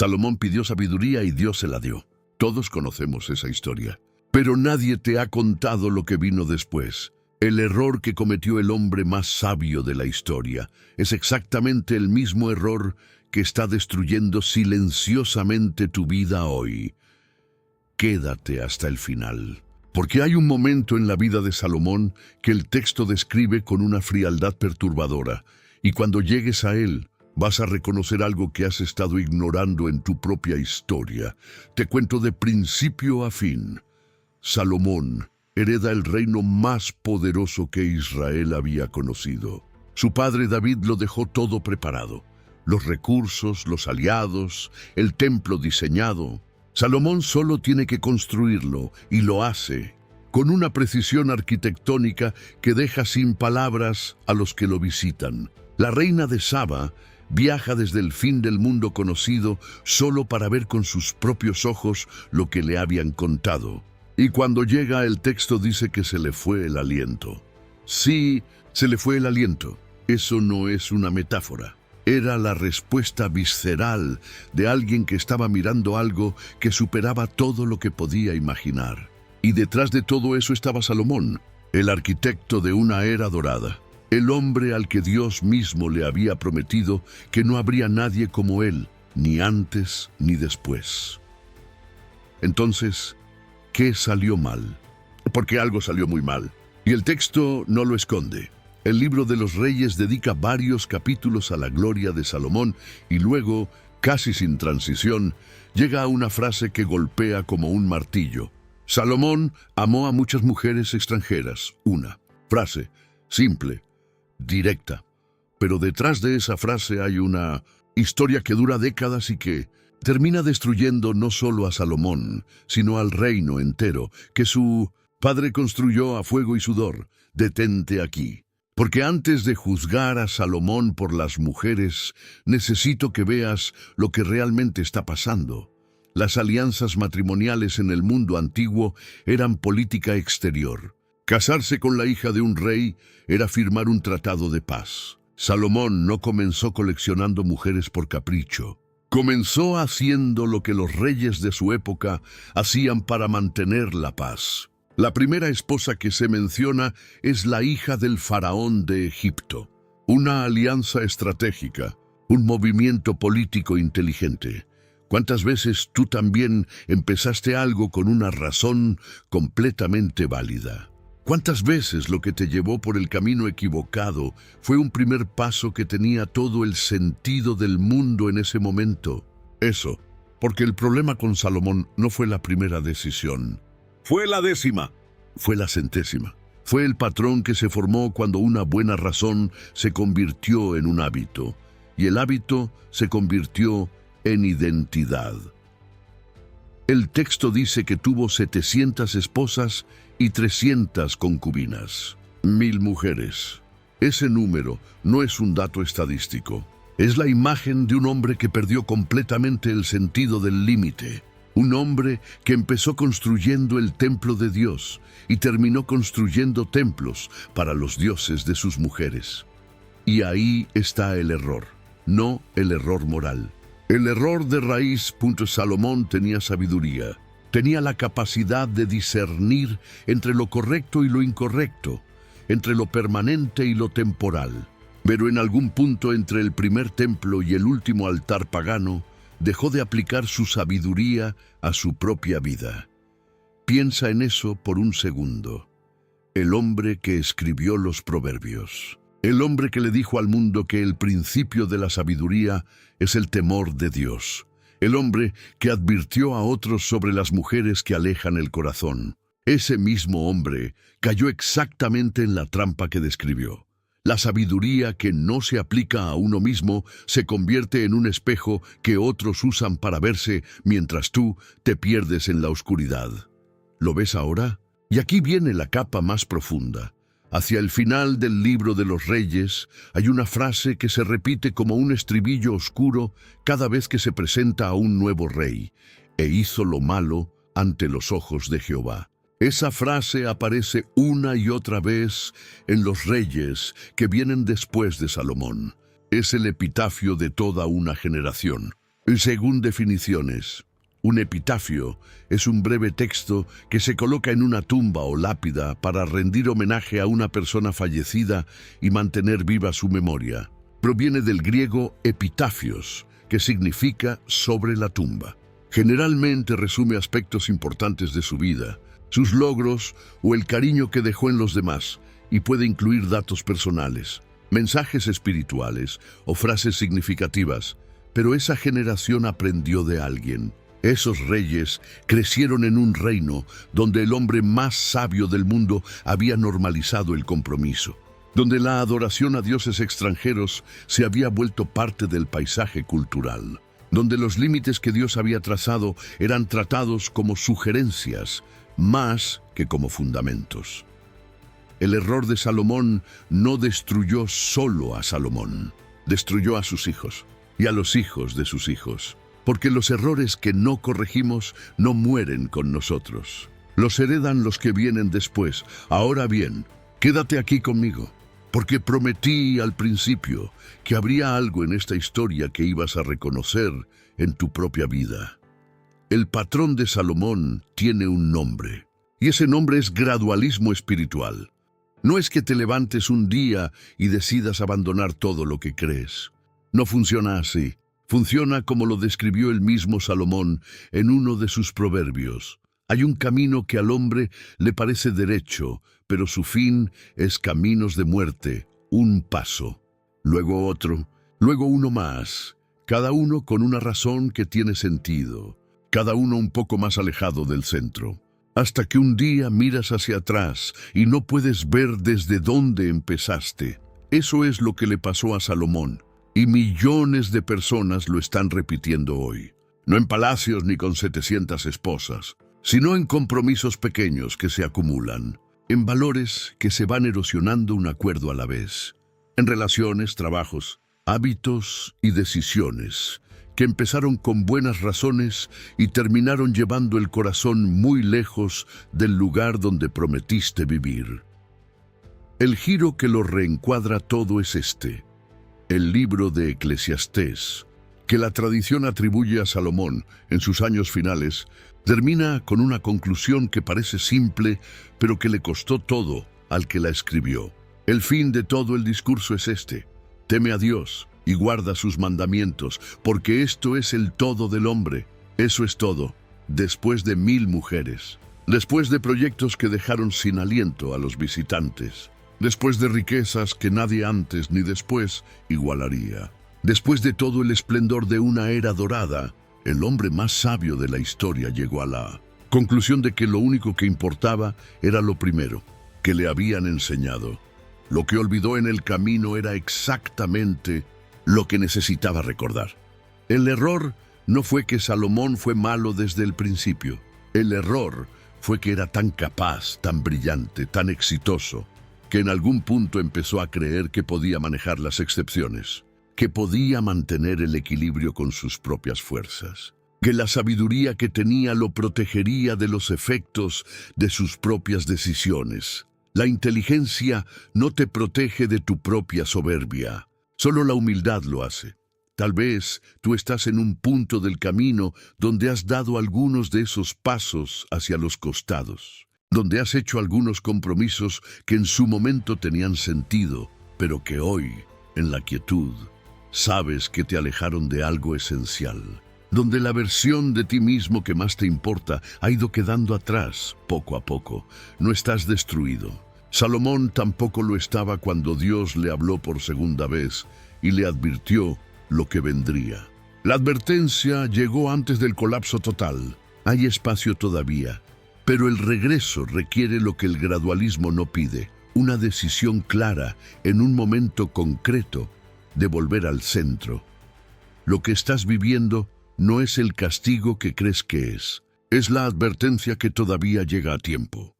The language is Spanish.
Salomón pidió sabiduría y Dios se la dio. Todos conocemos esa historia. Pero nadie te ha contado lo que vino después. El error que cometió el hombre más sabio de la historia es exactamente el mismo error que está destruyendo silenciosamente tu vida hoy. Quédate hasta el final, porque hay un momento en la vida de Salomón que el texto describe con una frialdad perturbadora, y cuando llegues a él, vas a reconocer algo que has estado ignorando en tu propia historia. Te cuento de principio a fin. Salomón hereda el reino más poderoso que Israel había conocido. Su padre David lo dejó todo preparado. Los recursos, los aliados, el templo diseñado. Salomón solo tiene que construirlo, y lo hace, con una precisión arquitectónica que deja sin palabras a los que lo visitan. La reina de Saba viaja desde el fin del mundo conocido solo para ver con sus propios ojos lo que le habían contado. Y cuando llega, el texto dice que se le fue el aliento. Sí, se le fue el aliento. Eso no es una metáfora. Era la respuesta visceral de alguien que estaba mirando algo que superaba todo lo que podía imaginar. Y detrás de todo eso estaba Salomón, el arquitecto de una era dorada. El hombre al que Dios mismo le había prometido que no habría nadie como él, ni antes ni después. Entonces, ¿qué salió mal? Porque algo salió muy mal. Y el texto no lo esconde. El libro de los Reyes dedica varios capítulos a la gloria de Salomón y luego, casi sin transición, llega a una frase que golpea como un martillo. Salomón amó a muchas mujeres extranjeras. Una frase simple, directa. Pero detrás de esa frase hay una historia que dura décadas y que termina destruyendo no solo a Salomón, sino al reino entero, que su padre construyó a fuego y sudor. Detente aquí. Porque antes de juzgar a Salomón por las mujeres, necesito que veas lo que realmente está pasando. Las alianzas matrimoniales en el mundo antiguo eran política exterior. Casarse con la hija de un rey era firmar un tratado de paz. Salomón no comenzó coleccionando mujeres por capricho. Comenzó haciendo lo que los reyes de su época hacían para mantener la paz. La primera esposa que se menciona es la hija del faraón de Egipto. Una alianza estratégica, un movimiento político inteligente. ¿Cuántas veces tú también empezaste algo con una razón completamente válida? ¿Cuántas veces lo que te llevó por el camino equivocado fue un primer paso que tenía todo el sentido del mundo en ese momento? Eso, porque el problema con Salomón no fue la primera decisión. Fue la 10ª, fue la 100ª. Fue el patrón que se formó cuando una buena razón se convirtió en un hábito, y el hábito se convirtió en identidad. El texto dice que tuvo 700 esposas y 300 concubinas. 1000 mujeres. Ese número no es un dato estadístico. Es la imagen de un hombre que perdió completamente el sentido del límite. Un hombre que empezó construyendo el templo de Dios y terminó construyendo templos para los dioses de sus mujeres. Y ahí está el error, no el error moral. El error de raíz. Salomón tenía sabiduría, tenía la capacidad de discernir entre lo correcto y lo incorrecto, entre lo permanente y lo temporal. Pero en algún punto entre el primer templo y el último altar pagano, dejó de aplicar su sabiduría a su propia vida. Piensa en eso por un segundo. El hombre que escribió los proverbios. El hombre que le dijo al mundo que el principio de la sabiduría es el temor de Dios. El hombre que advirtió a otros sobre las mujeres que alejan el corazón. Ese mismo hombre cayó exactamente en la trampa que describió. La sabiduría que no se aplica a uno mismo se convierte en un espejo que otros usan para verse mientras tú te pierdes en la oscuridad. ¿Lo ves ahora? Y aquí viene la capa más profunda. Hacia el final del libro de los Reyes hay una frase que se repite como un estribillo oscuro cada vez que se presenta a un nuevo rey. E hizo lo malo ante los ojos de Jehová. Esa frase aparece una y otra vez en los reyes que vienen después de Salomón. Es el epitafio de toda una generación. Según definiciones, un epitafio es un breve texto que se coloca en una tumba o lápida para rendir homenaje a una persona fallecida y mantener viva su memoria. Proviene del griego epitafios, que significa sobre la tumba. Generalmente resume aspectos importantes de su vida, sus logros o el cariño que dejó en los demás, y puede incluir datos personales, mensajes espirituales o frases significativas. Pero esa generación aprendió de alguien. Esos reyes crecieron en un reino donde el hombre más sabio del mundo había normalizado el compromiso, donde la adoración a dioses extranjeros se había vuelto parte del paisaje cultural, donde los límites que Dios había trazado eran tratados como sugerencias más que como fundamentos. El error de Salomón no destruyó solo a Salomón, destruyó a sus hijos y a los hijos de sus hijos, porque los errores que no corregimos no mueren con nosotros. Los heredan los que vienen después. Ahora bien, quédate aquí conmigo, porque prometí al principio que habría algo en esta historia que ibas a reconocer en tu propia vida. El patrón de Salomón tiene un nombre, y ese nombre es gradualismo espiritual. No es que te levantes un día y decidas abandonar todo lo que crees. No funciona así. Funciona como lo describió el mismo Salomón en uno de sus proverbios. Hay un camino que al hombre le parece derecho, pero su fin es caminos de muerte, un paso, luego otro, luego uno más, cada uno con una razón que tiene sentido, cada uno un poco más alejado del centro, hasta que un día miras hacia atrás y no puedes ver desde dónde empezaste. Eso es lo que le pasó a Salomón. Y millones de personas lo están repitiendo hoy. No en palacios ni con 700 esposas, sino en compromisos pequeños que se acumulan, en valores que se van erosionando un acuerdo a la vez, en relaciones, trabajos, hábitos y decisiones que empezaron con buenas razones y terminaron llevando el corazón muy lejos del lugar donde prometiste vivir. El giro que lo reencuadra todo es este. El libro de Eclesiastés, que la tradición atribuye a Salomón en sus años finales, termina con una conclusión que parece simple, pero que le costó todo al que la escribió. El fin de todo el discurso es este: teme a Dios y guarda sus mandamientos, porque esto es el todo del hombre. Eso es todo, después de 1000 mujeres, después de proyectos que dejaron sin aliento a los visitantes, después de riquezas que nadie antes ni después igualaría. Después de todo el esplendor de una era dorada, el hombre más sabio de la historia llegó a la conclusión de que lo único que importaba era lo primero, que le habían enseñado. Lo que olvidó en el camino era exactamente lo que necesitaba recordar. El error no fue que Salomón fue malo desde el principio. El error fue que era tan capaz, tan brillante, tan exitoso, que en algún punto empezó a creer que podía manejar las excepciones, que podía mantener el equilibrio con sus propias fuerzas, que la sabiduría que tenía lo protegería de los efectos de sus propias decisiones. La inteligencia no te protege de tu propia soberbia, solo la humildad lo hace. Tal vez tú estás en un punto del camino donde has dado algunos de esos pasos hacia los costados, donde has hecho algunos compromisos que en su momento tenían sentido, pero que hoy, en la quietud, sabes que te alejaron de algo esencial, donde la versión de ti mismo que más te importa ha ido quedando atrás poco a poco. No estás destruido. Salomón tampoco lo estaba cuando Dios le habló por segunda vez y le advirtió lo que vendría. La advertencia llegó antes del colapso total. Hay espacio todavía. Pero el regreso requiere lo que el gradualismo no pide: una decisión clara en un momento concreto de volver al centro. Lo que estás viviendo no es el castigo que crees que es la advertencia que todavía llega a tiempo.